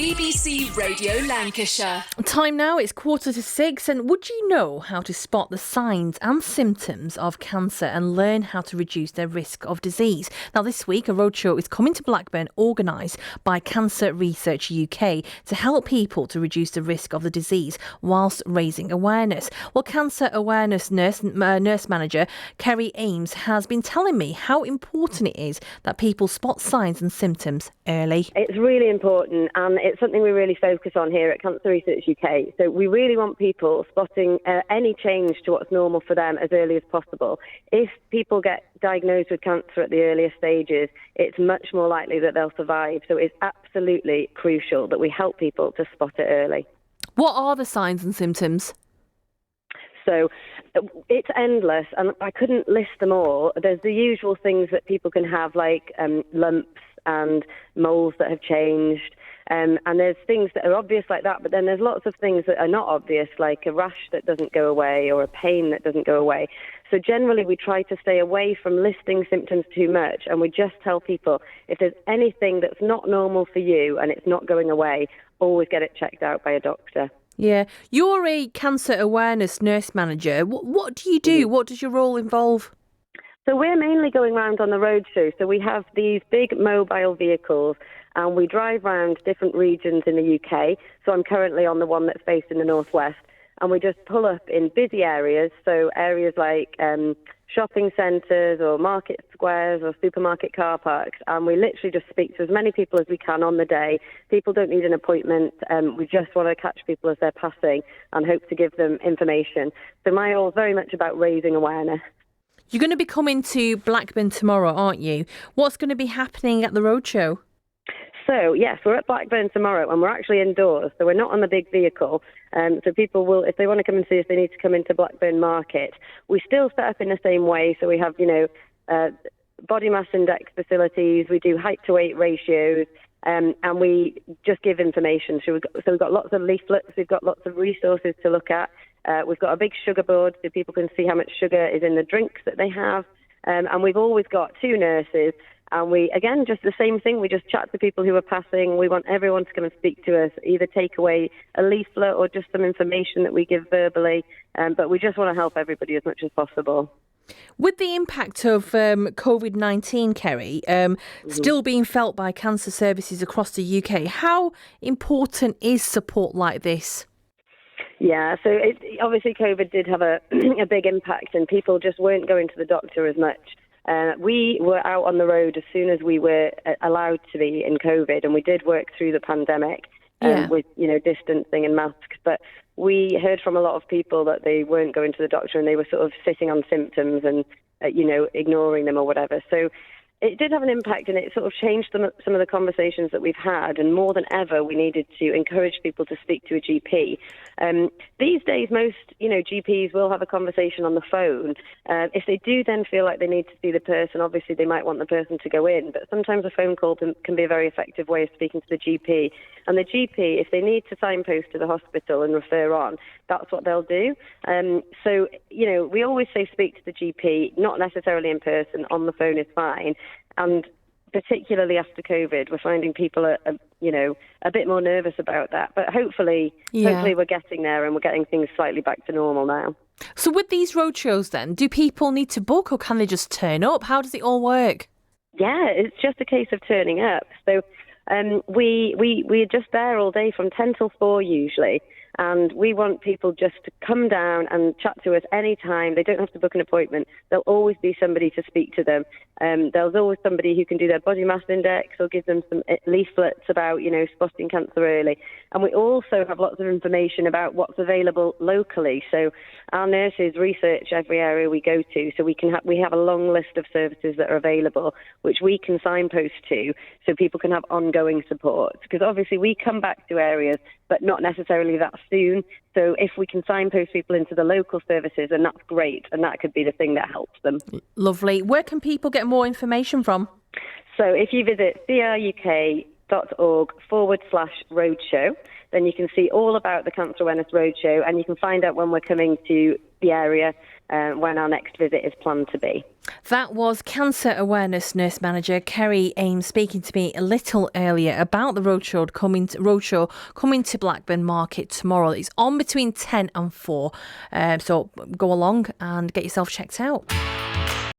BBC Radio Lancashire. Time now, it's 5:45, and would you know how to spot the signs and symptoms of cancer and learn how to reduce their risk of disease? Now, this week, a roadshow is coming to Blackburn, organised by Cancer Research UK to help people to reduce the risk of the disease whilst raising awareness. Well, Cancer Awareness Nurse Manager Kerry Ames has been telling me how important it is that people spot signs and symptoms early. It's really important, and it's something we really focus on here at Cancer Research UK. So we really want people spotting any change to what's normal for them as early as possible. If people get diagnosed with cancer at the earliest stages, it's much more likely that they'll survive. So it's absolutely crucial that we help people to spot it early. What are the signs and symptoms? So it's endless, and I couldn't list them all. There's the usual things that people can have, like lumps and moles that have changed. And there's things that are obvious like that, but then there's lots of things that are not obvious, like a rash that doesn't go away or a pain that doesn't go away. So generally we try to stay away from listing symptoms too much, and we just tell people if there's anything that's not normal for you and it's not going away, always get it checked out by a doctor. Yeah, you're a Cancer Awareness Nurse Manager. What do you do? What does your role involve? So we're mainly going around on the roadshow. So we have these big mobile vehicles and we drive around different regions in the UK. So I'm currently on the one that's based in the northwest, and we just pull up in busy areas. So areas like shopping centres or market squares or supermarket car parks, and we literally just speak to as many people as we can on the day. People don't need an appointment. We just want to catch people as they're passing and hope to give them information. So my role is very much about raising awareness. You're going to be coming to Blackburn tomorrow, aren't you? What's going to be happening at the roadshow? So, yes, we're at Blackburn tomorrow, and we're actually indoors, so we're not on the big vehicle. So people will, if they want to come and see us, they need to come into Blackburn Market. We still set up in the same way, so we have, body mass index facilities, we do height to weight ratios, and we just give information. So we've got lots of leaflets, we've got lots of resources to look at. We've got a big sugar board so people can see how much sugar is in the drinks that they have. And we've always got two nurses. And we, again, just the same thing. We just chat to people who are passing. We want everyone to come and speak to us, either take away a leaflet or just some information that we give verbally. But we just want to help everybody as much as possible. With the impact of COVID-19, Kerry, still being felt by cancer services across the UK, how important is support like this? Yeah, so obviously COVID did have a big impact, and people just weren't going to the doctor as much. We were out on the road as soon as we were allowed to be in COVID, and we did work through the pandemic with, distancing and masks. But we heard from a lot of people that they weren't going to the doctor and they were sort of sitting on symptoms and, ignoring them or whatever. So it did have an impact, and it sort of changed some of the conversations that we've had. And more than ever, we needed to encourage people to speak to a GP. These days, most GPs will have a conversation on the phone. If they do then feel like they need to see the person, obviously they might want the person to go in. But sometimes a phone call can be a very effective way of speaking to the GP. And the GP, if they need to signpost to the hospital and refer on, that's what they'll do. So we always say speak to the GP, not necessarily in person. On the phone is fine. And particularly after COVID, we're finding people are a bit more nervous about that. But hopefully we're getting there, and we're getting things slightly back to normal now. So with these roadshows then, do people need to book, or can they just turn up? How does it all work? Yeah, it's just a case of turning up. So we're just there all day from 10 till 4 usually. And we want people just to come down and chat to us anytime. They don't have to book an appointment. There'll always be somebody to speak to them. There's always somebody who can do their body mass index or give them some leaflets about, spotting cancer early. And we also have lots of information about what's available locally. So our nurses research every area we go to. So we have a long list of services that are available, which we can signpost to so people can have ongoing support. Because obviously we come back to areas, but not necessarily that soon. So if we can signpost people into the local services, then that's great, and that could be the thing that helps them. Lovely. Where can people get more information from? So if you visit cruk.org/roadshow, then you can see all about the Cancer Awareness Roadshow, and you can find out when we're coming to the area when our next visit is planned to be. That was Cancer Awareness Nurse Manager Kerry Ames speaking to me a little earlier about the roadshow coming to Blackburn Market tomorrow. It's on between 10 and 4, so go along and get yourself checked out.